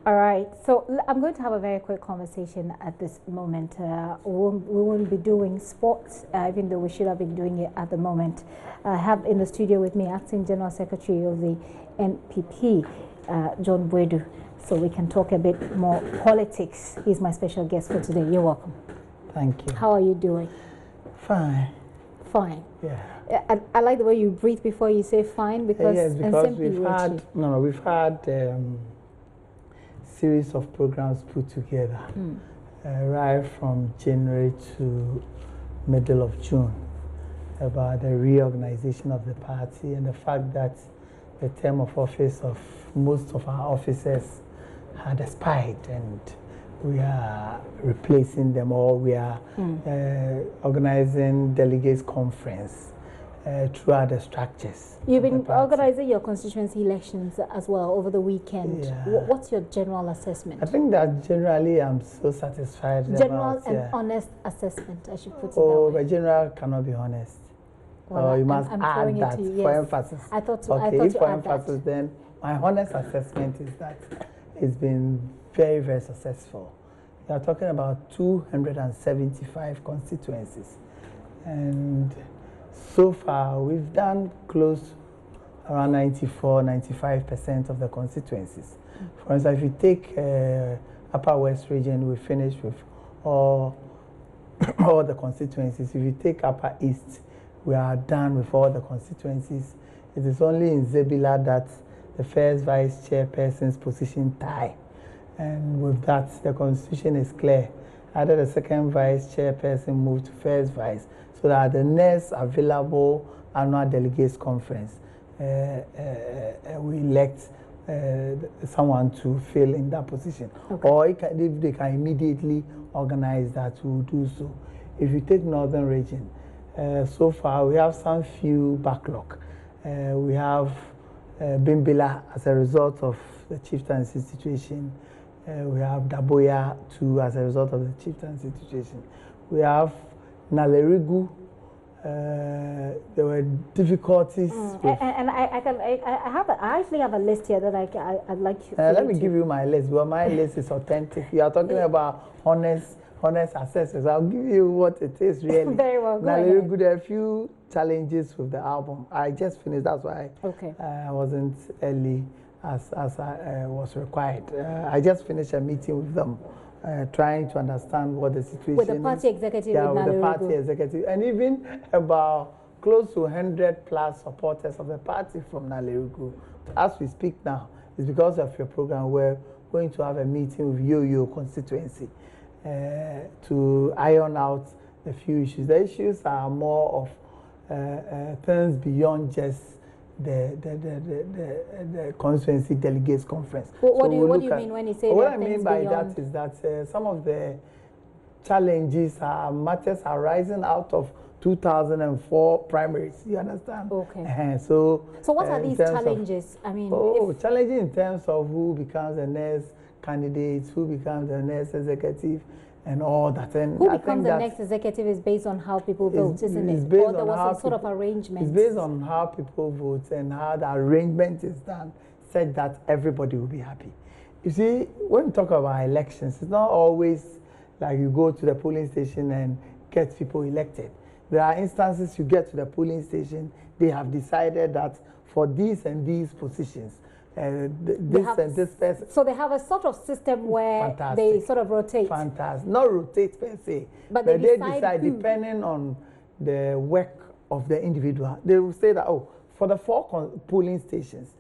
All right, so I'm going to have a very quick conversation at this moment. We won't be doing sports, even though we should have been doing it at the moment. I have in the studio with me Acting General Secretary of the NPP, John Boadu, so we can talk a bit more politics. He's my special guest for today. You're welcome. Thank you. How are you doing? Fine. Fine. Yeah. I like the way you breathe before you say fine, because yes, because we've had series of programs put together right from January to middle of June about the reorganization of the party and the fact that the term of office of most of our officers had expired, and we are replacing them all. We are organizing delegates conference throughout the structures. You've been organizing your constituency elections as well over the weekend. Yeah. What's your general assessment? I think that generally I'm so satisfied. General and honest assessment, I should put it that Oh, way. but general cannot be honest. Well, you must I'm add that you, yes. for emphasis. I thought okay, I if thought for you add emphasis, that. then my honest assessment is that it's been very, very successful. We are talking about 275 constituencies, and so far we've done close around 94–95% of the constituencies. For instance, if you take Upper West region, we finished with all the constituencies. If you take Upper East, we are done with all the constituencies. It is only in Zebila that the first vice chairperson's position tie, and with that the constitution is clear. Either the second vice chairperson moved to first vice, so that the next available annual delegates conference we elect someone to fill in that position. Okay. Or if they can immediately organize that, we'll do so. If you take Northern region, so far we have some few backlog. We have Bimbila as a result of the chieftaincy situation. We have Daboya too as a result of the chieftaincy situation. We have Nalerigu. There were difficulties. And I actually have a list here that I'd like you. Let me give you my list. Well, my list is authentic. You are talking about honest assessments. I'll give you what it is really. Very well. Go ahead. There are a few challenges with the album. I just finished. That's why I wasn't early as I was required. I just finished a meeting with them. Trying to understand what the situation with the party executive. Yeah, with the party executive, and even about close to 100+ supporters of the party from Nalerigu. As we speak now, it's because of your program. We're going to have a meeting with Yo-Yo constituency to iron out a few issues. The issues are more of things beyond just the constituency delegates conference. What do you mean when you say what I mean by that is that some of the challenges are matters arising out of 2004 primaries. You understand? Okay. So what are these challenges? I mean, challenges in terms of who becomes the next candidate, who becomes the next executive, and all that. And who becomes the next executive is based on how people vote, isn't it? Or there was some sort of arrangement. It's based on how people vote and how the arrangement is done, such that everybody will be happy. You see, when we talk about elections, it's not always like you go to the polling station and get people elected. There are instances you get to the polling station, they have decided that for these and these positions, this person. So they have a sort of system where they sort of rotate. Fantastic. Not rotate per se, but they decide depending on the work of the individual. They will say that, oh, for the 4 polling stations,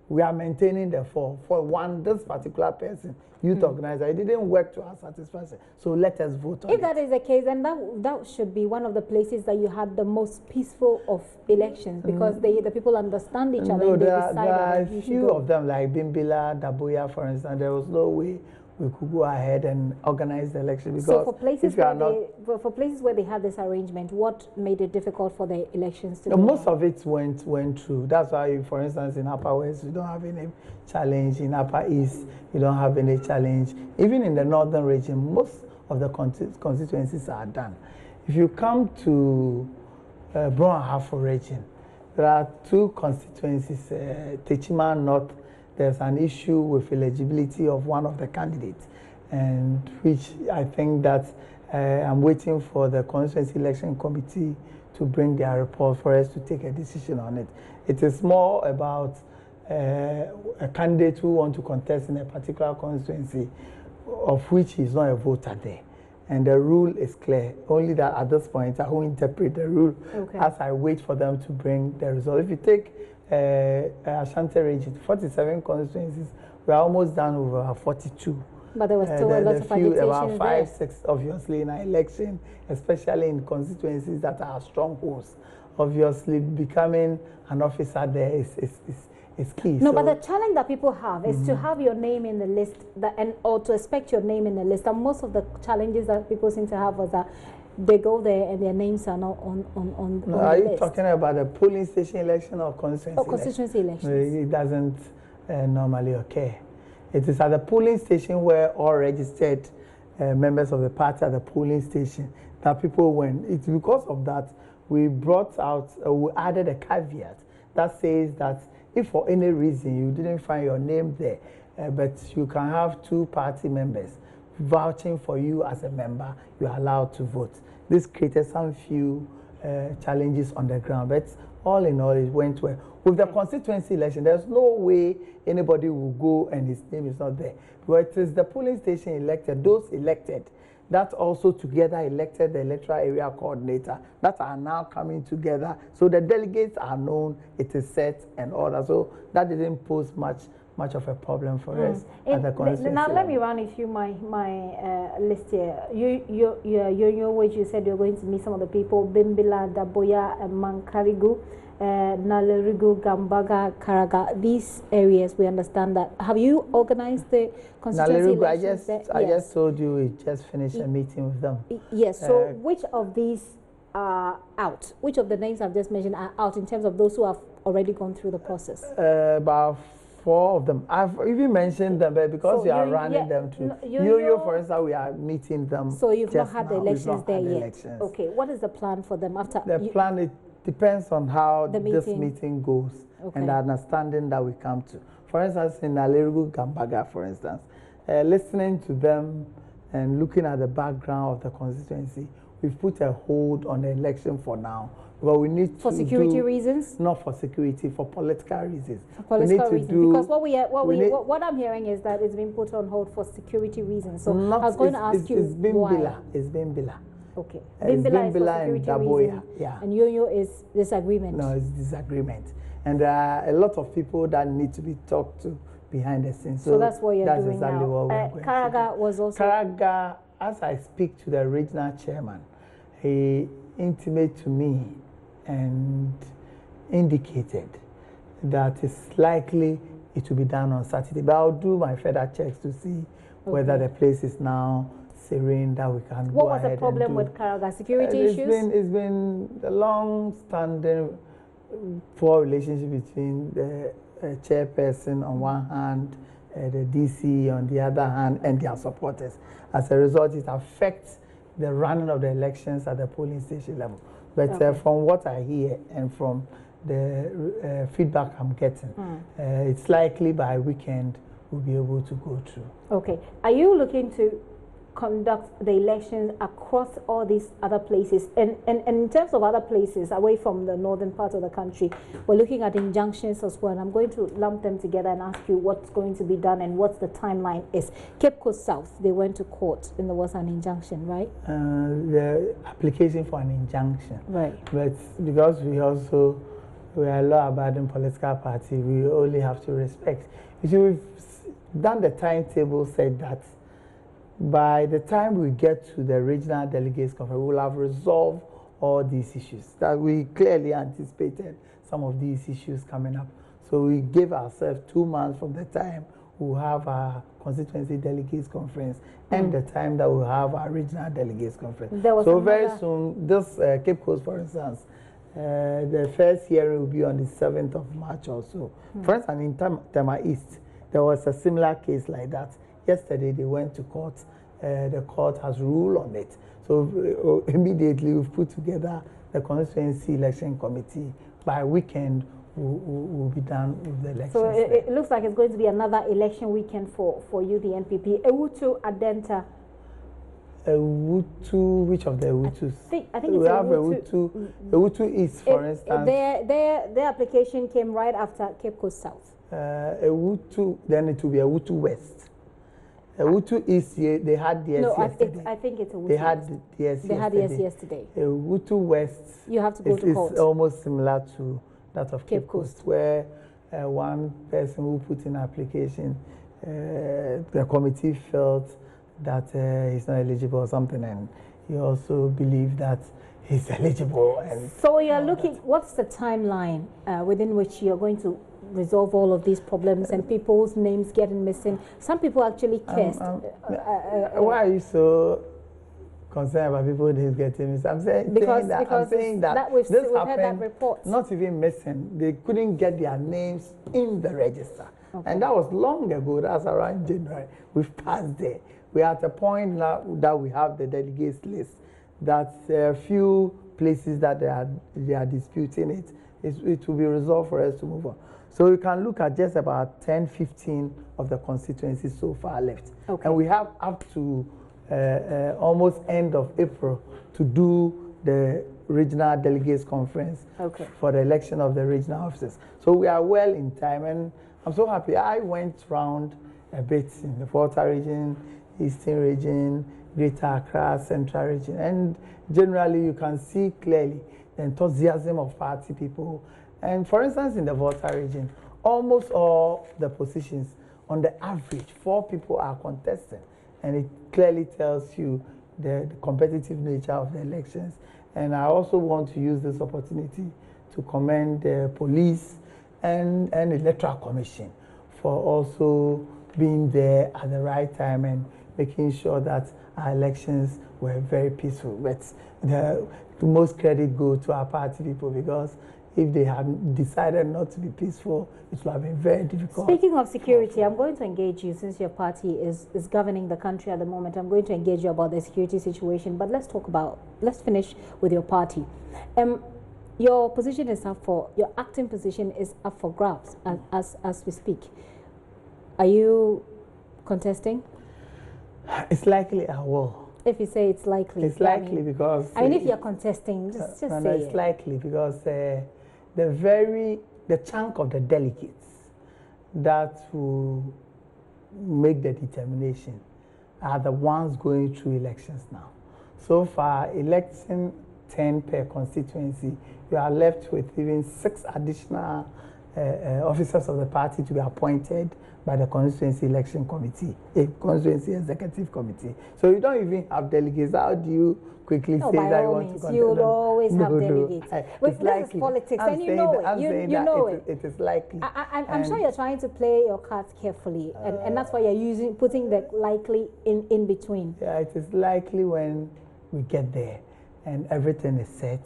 we are maintaining the 4. For this particular person, youth organizer, it didn't work to our satisfaction. So let us vote on it. If that is the case, then that should be one of the places that you had the most peaceful of elections, because the people understand each other. No, and they there are a few of them, like Bimbila, Daboya, for instance. There was no way we could go ahead and organize the election, because so for places where they had this arrangement, what made it difficult for the elections to go most of it went through. That's why, for instance, in Upper West you don't have any challenge. In Upper East you don't have any challenge. Even in the Northern region, most of the constituencies are done. If you come to Brown Ahafo region, there are 2 constituencies, Techima North there's an issue with eligibility of one of the candidates, and which I think that I'm waiting for the Constituency Election Committee to bring their report for us to take a decision on it. It is more about a candidate who wants to contest in a particular constituency of which is not a voter there. And the rule is clear. Only that at this point, I won't interpret the rule as I wait for them to bring the result. If you take Ashanti region, 47 constituencies, we're almost done with 42. But there was still a lot of agitation about 5, 6, obviously, in an election, especially in constituencies that are strongholds. Obviously, becoming an officer there is key. No, but the challenge that people have is to have your name in the list or to expect your name in the list. And most of the challenges that people seem to have was that they go there and their names are not on the list. Are you talking about a polling station election or constituency election? Constituency elections. It doesn't normally occur. It is at the polling station where all registered members of the party at the polling station that people went. It's because of that we brought out, we added a caveat that says that if for any reason you didn't find your name there, but you can have 2 party members vouching for you as a member, you are allowed to vote. This created some few challenges on the ground, but all in all, it went well. With the constituency election, there's no way anybody will go and his name is not there. But it is the polling station elected, those elected, that also together elected the electoral area coordinator that are now coming together. So the delegates are known, it is set and all that. So that didn't pose much of a problem for us at the constituency. Now let me run you through my list here. You which you said you're going to meet some of the people: Bimbila, Daboya, and Mankarigu, Nalerigu, Gambaga, Karaga. These areas, we understand that. Have you organized the constituency elections? I just told you we just finished a meeting with them. Yes. So which of these are out? Which of the names I've just mentioned are out in terms of those who have already gone through the process? About 4 of them. I've even mentioned them, but because we are running them through. You, for instance, we are meeting them. So you've not had the elections there yet? Elections. Okay. What is the plan for them after? The plan, it depends on how this meeting goes and the understanding that we come to. For instance, in Nalerigu Gambaga, for instance, listening to them and looking at the background of the constituency, we've put a hold on the election for now. Well, we need for security reasons? Not for security, for political reasons. For political reasons. Because what I'm hearing is that it's been put on hold for security reasons. So I was going to ask you why. It's Bimbila. Okay. Bimbila is for security and Daboya. reasons. Yeah. And Yo-Yo is disagreement. No, it's disagreement. And there are a lot of people that need to be talked to behind the scenes. So that's what you're doing exactly now. What we're going Karaga to do. was also... Karaga, as I speak to the regional chairman, he intimated to me and indicated that it's likely it will be done on Saturday. But I'll do my further checks to see whether the place is now serene, that we can go ahead and do. What was the problem with Karaga? Security issues? It's been a long-standing poor relationship between the chairperson on one hand, the DC on the other hand, and their supporters. As a result, it affects the running of the elections at the polling station level. But from what I hear and from the feedback I'm getting, it's likely by weekend we'll be able to go through. Okay. Are you looking to conduct the elections across all these other places? And in terms of other places, away from the northern part of the country, we're looking at injunctions as well. And I'm going to lump them together and ask you what's going to be done and what the timeline is. Cape Coast South, they went to court and there was an injunction, right? The application for an injunction. Right. But because we are a law-abiding political party, we only have to respect. You see, we've done the timetable, said that by the time we get to the regional delegates conference, we will have resolved all these issues. That we clearly anticipated some of these issues coming up. So we gave ourselves 2 months from the time we'll have our constituency delegates conference and the time that we'll have our regional delegates conference. So very soon, this Cape Coast, for instance, the first hearing will be on the 7th of March or so. For instance, in Tema East, there was a similar case like that. Yesterday, they went to court. The court has ruled on it. So immediately, we've put together the constituency election committee. By weekend, we'll be done with the elections. So it looks like it's going to be another election weekend for you, the NPP. Ewutu Adenta. Ewutu, which of the Ewutus? I think we it's have Ewutu. Ewutu East, for instance. Their application came right after Cape Coast South. Ewutu, then it will be Ewutu West. Ewutu East, they had yes yesterday. I think it's Ewutu. They had yes yesterday. They had yes yesterday. Ewutu West. You have to go to court. It's almost similar to that of Cape Coast, where one person who put in application, the committee felt that he's not eligible or something, and he also believed that he's eligible. And so you're looking, what's the timeline within which you're going to resolve all of these problems and people's names getting missing? Some people actually cursed. Why are you so concerned about people who's getting missing? I'm saying that we've this heard that report. Not even missing. They couldn't get their names in the register. Okay. And that was long ago. That's around January. We've passed there. We are at a point now that we have the delegates list, that there are a few places that they are disputing it. It will be resolved for us to move on. So we can look at just about 10, 15 of the constituencies so far left. Okay. And we have up to almost end of April to do the regional delegates conference for the election of the regional officers. So we are well in time, and I'm so happy. I went round a bit in the Volta region, Eastern region, Greater Accra, Central region, and generally you can see clearly the enthusiasm of party people. And for instance, in the Volta region, almost all the positions, on the average, 4 people are contesting, and it clearly tells you the competitive nature of the elections. And I also want to use this opportunity to commend the police and Electoral Commission for also being there at the right time and making sure that our elections were very peaceful. But the most credit goes to our party people, because if they had decided not to be peaceful, it would have been very difficult. Speaking of security, I'm going to engage you, since your party is governing the country at the moment. I'm going to engage you about the security situation, but let's finish with your party. Your position is up for, your acting position is up for grabs as we speak. Are you contesting? It's likely I will. If you say it's likely. It's likely because... I mean, if you're contesting, just say it's likely because the chunk of the delegates that will make the determination are the ones going through elections now. So far, electing 10 per constituency, you are left with even 6 additional officers of the party to be appointed by the constituency election committee, a constituency executive committee. So you don't even have delegates. How do you quickly say that you want to contest? You will always have delegates. This is politics, and you know it. You know it. It is likely. I'm sure you're trying to play your cards carefully, and that's why you're putting the likely in between. Yeah, it is likely when we get there and everything is set.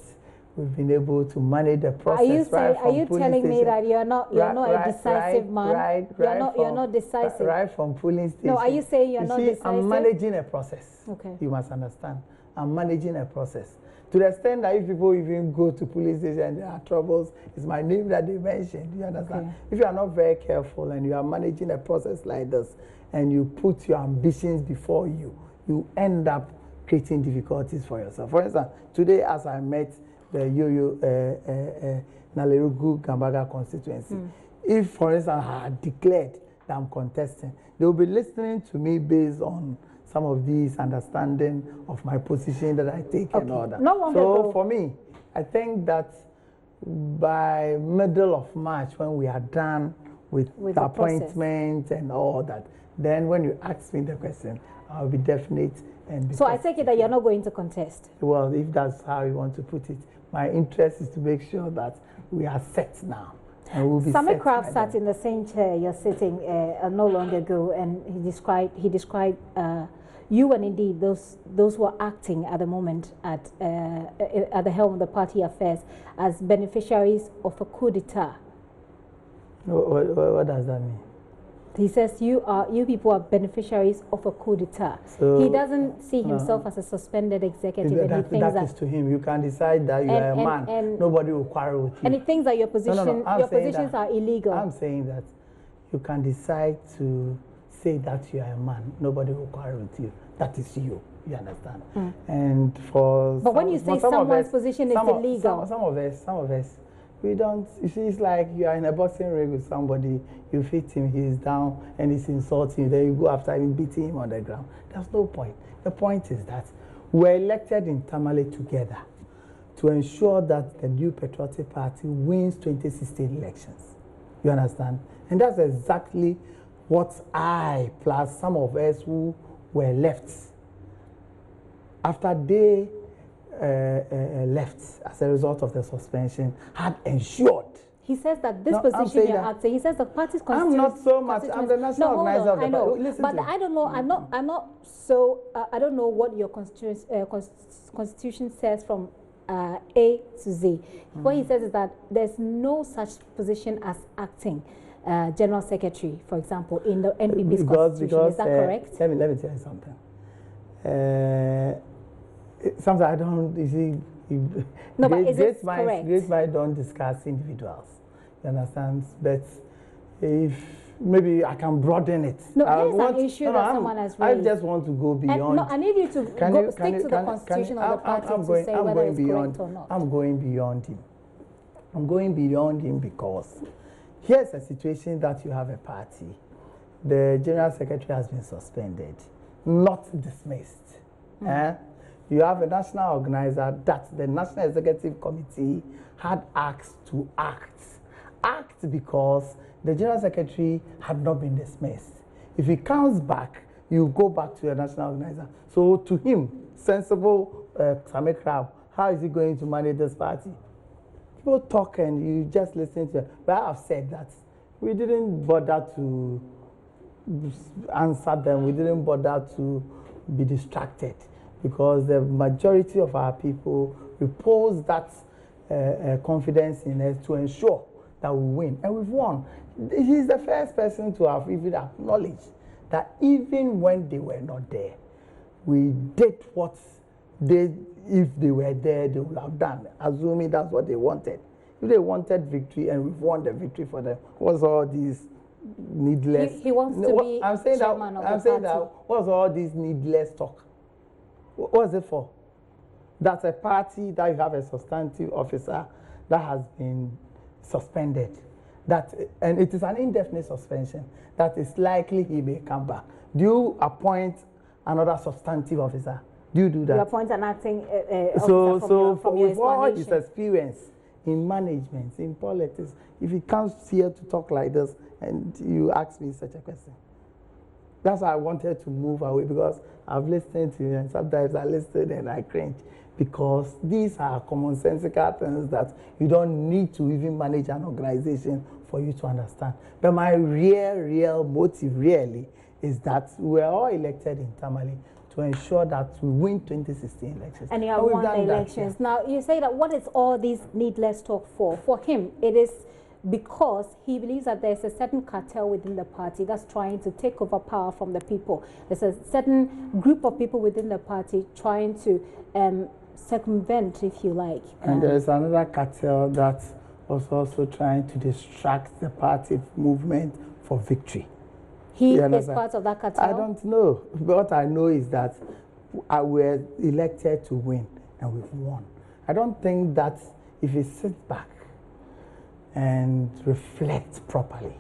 We've been able to manage the process. Are you telling me that you're not a decisive man? You're not decisive. Right from polling station. No, are you saying you're not decisive? I'm managing a process. Okay. You must understand. I'm managing a process. To the extent that if people even go to police station and there are troubles, it's my name that they mentioned. You understand? Okay. If you are not very careful and you are managing a process like this, and you put your ambitions before you, you end up creating difficulties for yourself. For instance, today as I met the Nalerugu Gambaga constituency. If, for instance, I had declared that I'm contesting, they will be listening to me based on some of these understanding of my position that I take and all that. So for me, I think that by middle of March, when we are done with the appointment and all that, then when you ask me the question, I'll be definite. So I take it that you're not going to contest? Well, if that's how you want to put it. My interest is to make sure that we are set now. And we'll be Sammy Kraft sat in the same chair you're sitting not long ago, and he described you and indeed those who are acting at the moment at the helm of the party affairs as beneficiaries of a coup d'etat. What does that mean? He says you people are beneficiaries of a coup d'etat. So he doesn't see himself as a suspended executive. That is to him. You can decide that you are a man. And nobody will quarrel with you. And he thinks that your positions are illegal. I'm saying that you can decide to say that you are a man. Nobody will quarrel with you. That is you. You understand? And but when you say someone's position is illegal, some of us. We don't, you see, it's like you are in a boxing ring with somebody, you hit him, he's down, and he's insulting you, then you go after him, beating him on the ground. There's no point. The point is that we're elected in Tamale together to ensure that the New Patriotic Party wins 2016 elections. You understand? And that's exactly what I, plus some of us who were left, after they left as a result of the suspension, had ensured. He says that this position you're acting, he says the party's constitution. I'm not so much, I'm the national organizer of the party. Listen, but I don't know, I'm not so, I don't know what your constitution says from A to Z. What he says is that there's no such position as acting General Secretary, for example, in the NPP's constitution. Is that correct? Let me tell you something. Sometimes I don't, you see, no, but is it correct? Great minds don't discuss individuals, you understand? But if maybe I can broaden it. No, here's an issue that someone has raised. I just want to go beyond. No, I need you to stick to the constitution of the party to say whether it's correct or not. I'm going beyond him. I'm going beyond him because here's a situation that you have a party. The General Secretary has been suspended, not dismissed. You have a national organizer that the National Executive Committee had asked to act. Act because the General Secretary had not been dismissed. If he comes back, you go back to your national organizer. So to him, sensible Sami Crab, how is he going to manage this party? People talk and you just listen to them. But I have said that we didn't bother to answer them. We didn't bother to be distracted, because the majority of our people repose that confidence in us to ensure that we win. And we've won. He's the first person to have even acknowledged that even when they were not there, we did what they, if they were there, they would have done, assuming that's what they wanted. If they wanted victory and we've won the victory for them, what's all these needless... He wants to be chairman of the party. I'm saying that, what's all this needless talk? What's it for? That's a party that you have a substantive officer that has been suspended. And it is an indefinite suspension. That is likely he may come back. Do you appoint another substantive officer? Do you do that? You appoint an acting officer from your with all his experience in management, in politics, if he comes here to talk like this and you ask me such a question, that's why I wanted to move away, because I've listened to you and sometimes I listen and I cringe, because these are commonsensical things that you don't need to even manage an organization for you to understand. But my real motive really is that we're all elected in Tamale to ensure that we win 2016 elections. And you have won the elections. Yeah. Now, you say that what is all this needless talk for? For him, it is because he believes that there's a certain cartel within the party that's trying to take over power from the people. There's a certain group of people within the party trying to circumvent, if you like. And there's another cartel that was also trying to distract the party movement for victory. He is part of that cartel? I don't know. But what I know is that we're elected to win, and we've won. I don't think that if he sits back and reflect properly,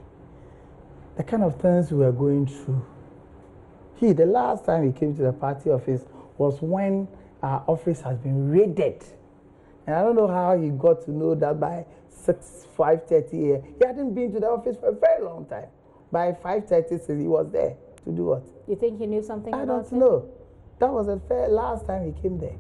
the kind of things we are going through. The last time he came to the party office was when our office has been raided. And I don't know how he got to know that by 5:30 a.m. He hadn't been to the office for a very long time. By 5:30, he was there to do what? You think he knew something about it? I don't know. That was the last time he came there.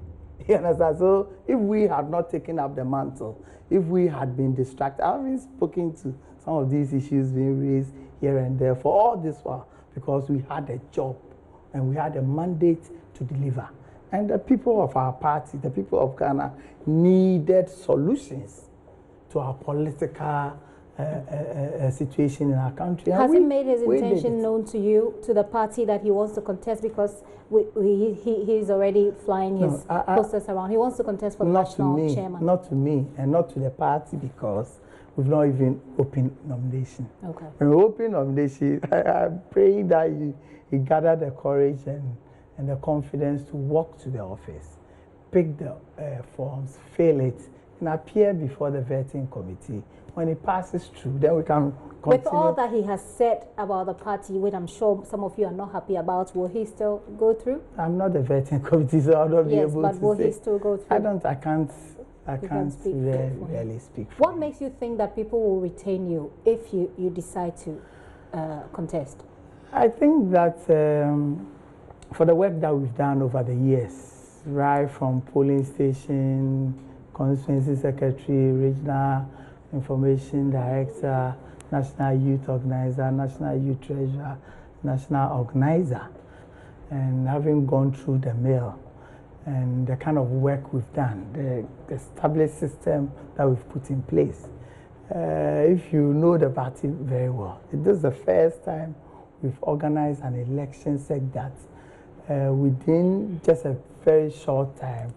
You understand? So if we had not taken up the mantle, if we had been distracted, I've been spoken to some of these issues being raised here and there for all this while, because we had a job and we had a mandate to deliver. And the people of our party, the people of Ghana, needed solutions to our political situation in our country. Has he made his intention known to you, to the party, that he wants to contest? Because he's already flying his posters around. He wants to contest for the national chairman. Not to me, and not to the party, because we've not even opened nomination. Okay. When we open nomination, I'm praying that he gather the courage and the confidence to walk to the office, pick the forms, fill it, and appear before the vetting committee. When it passes through, then we can continue. With all that he has said about the party, which I'm sure some of you are not happy about, will he still go through? I'm not the vetting committee, so I'll not be able to say. Yes, but will he still go through? I can't really speak for What makes you think that people will retain you if you decide to contest? I think that for the work that we've done over the years, right from polling station, constituency secretary, regional information director, national youth organizer, national youth treasurer, national organizer, and having gone through the mill and the kind of work we've done, the established system that we've put in place. If you know the party very well, this is the first time we've organized an election set that within just a very short time,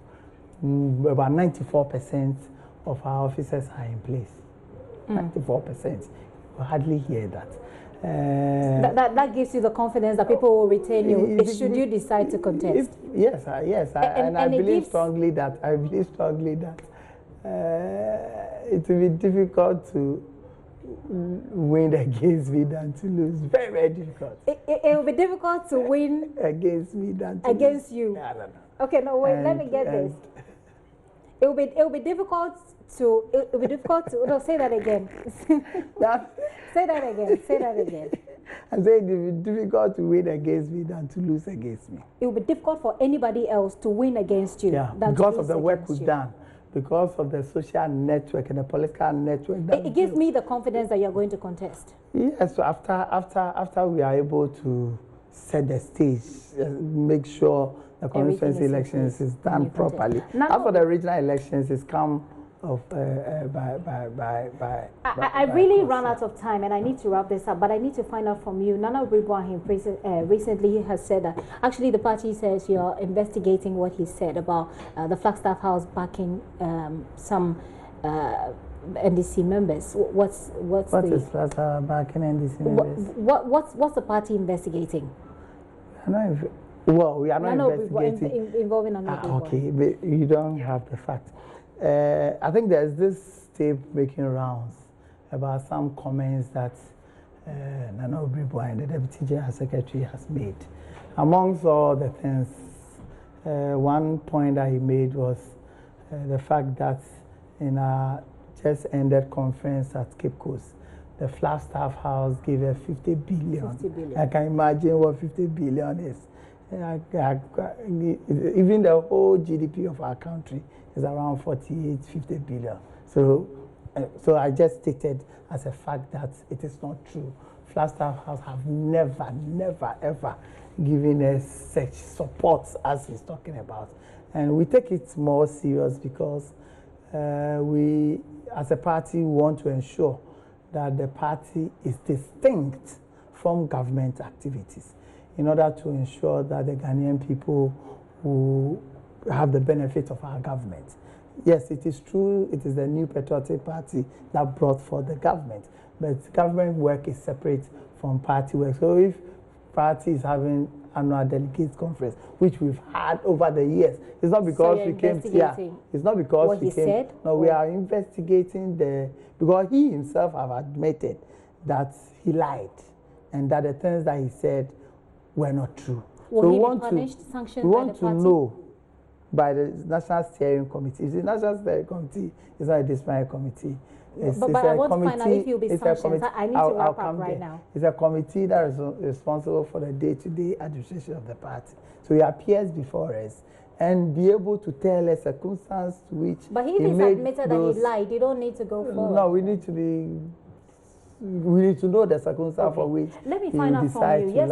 about 94% of our officers are in place. 94%. You hardly hear that. That gives you the confidence that people will retain you should you decide to contest. Yes, I believe strongly that. I believe strongly that it will be difficult to win against me than to lose. Very, very difficult. It will be difficult to win against me than to against lose. you. No. Okay, no, wait. Let me get this. It will be difficult to. It will be difficult to. No, say that again. Say that again. Say that again. I said it will be difficult to win against me than to lose against me. It will be difficult for anybody else to win against you. Yeah, because of the work we've done, because of the social network and the political network. It gives me the confidence that you're going to contest. Yes, so after we are able to set the stage, make sure the constituency elections is done properly. After the regional elections is come of I really ran out of time and I need to wrap this up, but I need to find out from you. Nana Obriboahen recently has said that actually the party says you're investigating what he said about the Flagstaff House backing some NDC members. What is Flagstaff backing NDC members? What's the party investigating? Well, we are not investigating. Involving Nana Obriboahen. Okay, but you don't have the facts. I think there's this tape making rounds about some comments that Nana Obriboahen, the Deputy General Secretary, has made. Amongst all the things, one point that he made was the fact that in a just ended conference at Cape Coast, the Flagstaff House gave a 50 billion. 50 billion. I can imagine what 50 billion is. Even the whole GDP of our country is around 50 billion. So I just stated as a fact that it is not true. Flagstaff House have never, ever given us such support as he's talking about. And we take it more serious because we, as a party, want to ensure that the party is distinct from government activities in order to ensure that the Ghanaian people will have the benefit of our government. Yes, it is true, it is the New Patriotic Party that brought forth the government, but government work is separate from party work. So if party is having annual delegates conference, which we've had over the years, it's not because we came here. It's not because what he said? No, we are investigating because he himself have admitted that he lied and that the things that he said were not true. Will he be punished, sanctioned by the party? We want to know by the National Steering Committee. The National Steering Committee is not a disciplinary committee. But I want to find out if you'll be sanctioned. I need to wrap up right now. It's a committee that is responsible for the day-to-day administration of the party. So he appears before us and be able to tell us circumstance to which But he has admitted that he lied. You don't need to go forward. No, we need to know the circumstance for which Let me find out from you.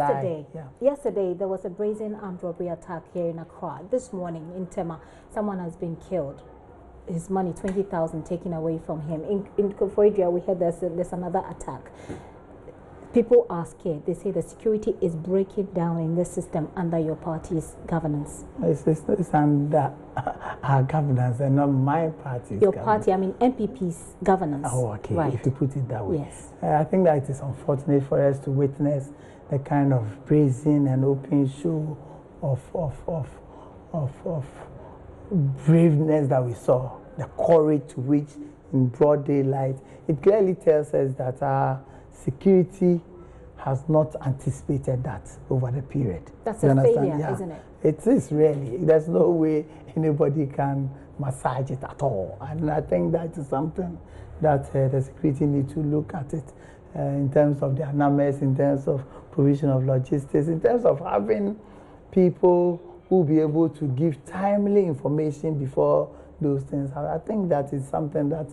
Yesterday, there was a brazen armed robbery attack here in Accra. This morning in Tema, someone has been killed. his money, 20,000 taken away from him. In Koforidua, we heard there's another attack. People are scared. They say the security is breaking down in this system under your party's governance. It's under our governance and not my party's Your governance. party, I mean NPP's governance. Oh, okay, right. if you put it that way. Yes. I think that it is unfortunate for us to witness the kind of brazen and open show of braveness that we saw, the courage to which in broad daylight. It clearly tells us that our security has not anticipated that over the period. That's a failure, yeah. Isn't it? It is really. There's no way anybody can massage it at all. And I think that is something that the security need to look at it in terms of their numbers, in terms of provision of logistics, in terms of having people who will be able to give timely information before those things happen. I think that is something that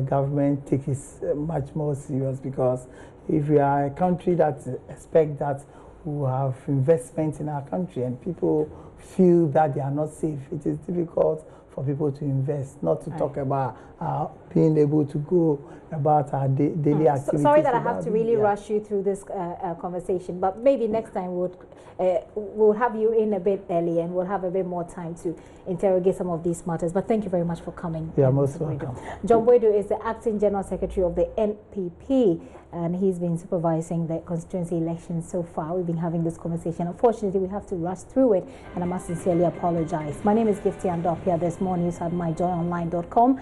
government takes much more serious, because if we are a country that expects that we have investment in our country and people feel that they are not safe, it is difficult for people to invest, not to talk about being able to go about our daily activities. Sorry that I have to really rush you through this conversation, but maybe next time we'll have you in a bit early and we'll have a bit more time to interrogate some of these matters. But thank you very much for coming. You are most welcome. John Boadu is the Acting General Secretary of the NPP, and he's been supervising the constituency elections so far. We've been having this conversation. Unfortunately, we have to rush through it, and I must sincerely apologize. My name is Gifty Andopia. There's more news at myjoyonline.com.